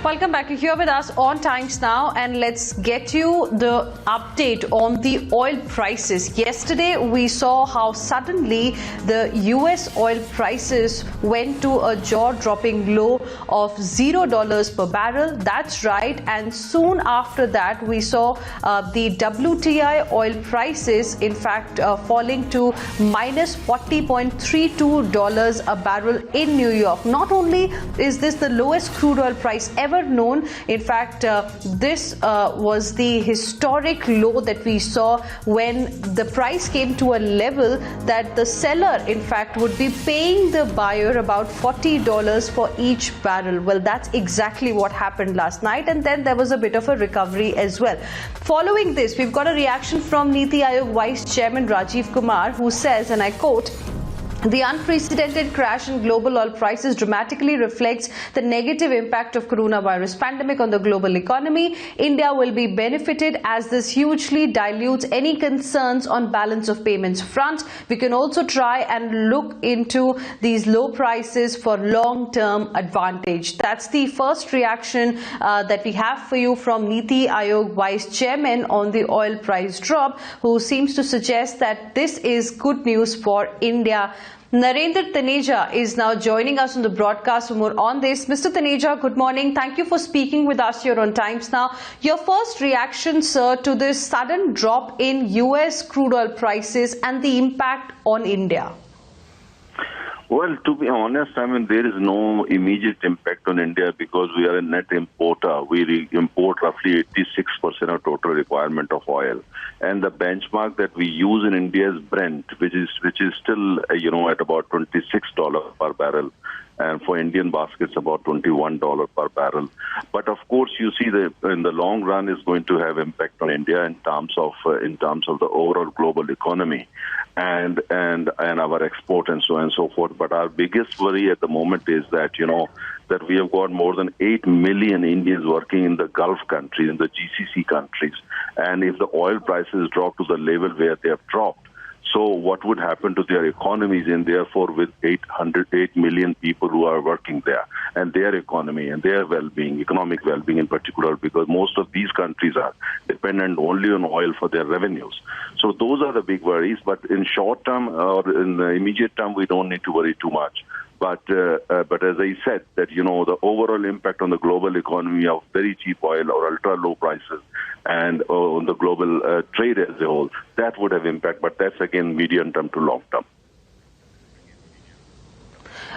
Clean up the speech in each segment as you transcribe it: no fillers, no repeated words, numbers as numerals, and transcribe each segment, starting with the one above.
Welcome back. You're here with us on Times Now, and let's get you the update on the oil prices. Yesterday, we saw how suddenly the US oil prices went to a jaw-dropping low of $0 per barrel. That's right. And soon after that, we saw the WTI oil prices, in fact, falling to minus $40.32 a barrel in New York. Not only is this the lowest crude oil price ever known, in fact, this was the historic low that we saw when the price came to a level that the seller, in fact, would be paying the buyer about $40 for each barrel. Well, that's exactly what happened last night, and then there was a bit of a recovery as well. Following this, we've got a reaction from Niti Aayog Vice Chairman Rajiv Kumar, who says, and I quote, "The unprecedented crash in global oil prices dramatically reflects the negative impact of coronavirus pandemic on the global economy. India will be benefited as this hugely dilutes any concerns on balance of payments front. We can also try and look into these low prices for long-term advantage." That's the first reaction that we have for you from Niti Aayog Vice Chairman on the oil price drop, who seems to suggest that this is good news for India. Narendra Taneja is now joining us on the broadcast for more on this. Mr. Taneja, good morning. Thank you for speaking with us here on Times Now. Your first reaction, sir, to this sudden drop in US crude oil prices and the impact on India? Well, to be honest, there is no immediate impact on India because we are a net importer. We import roughly 86% of total requirement of oil. And the benchmark that we use in India is Brent, which is still, at about $26 per barrel. And for Indian baskets, about $21 per barrel. But of course, you see that in the long run is going to have impact on India in terms of the overall global economy and our export and so on and so forth. But our biggest worry at the moment is that that we have got more than 8 million Indians working in the Gulf countries, in the GCC countries, and if the oil prices drop to the level where they have dropped, so what would happen to their economies, and therefore with 8 million people who are working there, and their economy and their well-being, economic well-being in particular, because most of these countries are dependent only on oil for their revenues. So those are the big worries. But in short term or in the immediate term, we don't need to worry too much. But as I said, that the overall impact on the global economy of very cheap oil or ultra low prices and on the global trade as a whole, that would have impact. But that's again medium term to long term.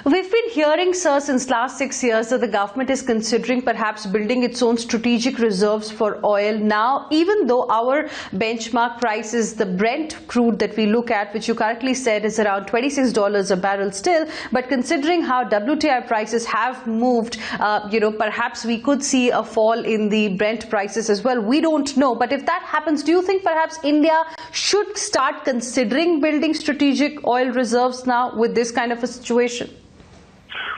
We've been hearing, sir, since last 6 years that the government is considering perhaps building its own strategic reserves for oil. Now, even though our benchmark price is the Brent crude that we look at, which you correctly said is around $26 a barrel still, but considering how WTI prices have moved, perhaps we could see a fall in the Brent prices as well. We don't know. But if that happens, do you think perhaps India should start considering building strategic oil reserves now with this kind of a situation?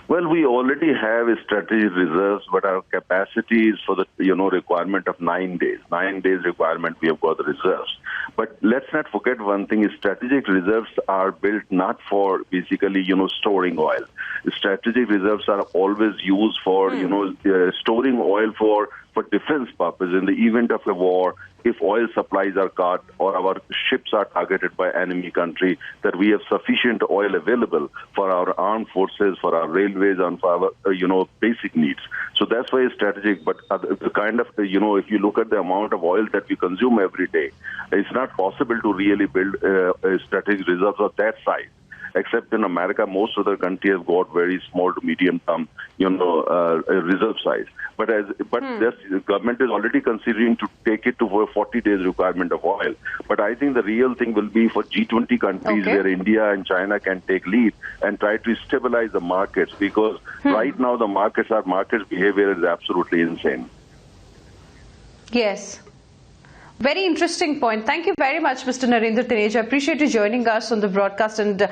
Well, we already have strategic reserves, but our capacity is for the requirement of 9 days. 9 days requirement we have got the reserves. But let's not forget one thing: is strategic reserves are built not for basically storing oil. Strategic reserves are always used for storing oil for defense purpose. In the event of a war, if oil supplies are cut or our ships are targeted by enemy country, that we have sufficient oil available for our armed forces, for our railways, and for our basic needs. So that's why it's strategic. But the kind of if you look at the amount of oil that we consume every day, it's not possible to really build strategic reserves of that size. Except in America, most other countries have got very small to medium term, reserve size. But the government is already considering to take it to a 40 days requirement of oil. But I think the real thing will be for G20 countries where India and China can take lead and try to stabilize the markets, because right now the markets behavior is absolutely insane. Yes. Very interesting point. Thank you very much, Mr. Narendra Taneja. I appreciate you joining us on the broadcast and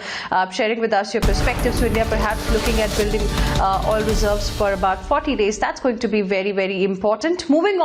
sharing with us your perspectives. So India perhaps looking at building oil reserves for about 40 days. That's going to be very, very important. Moving on.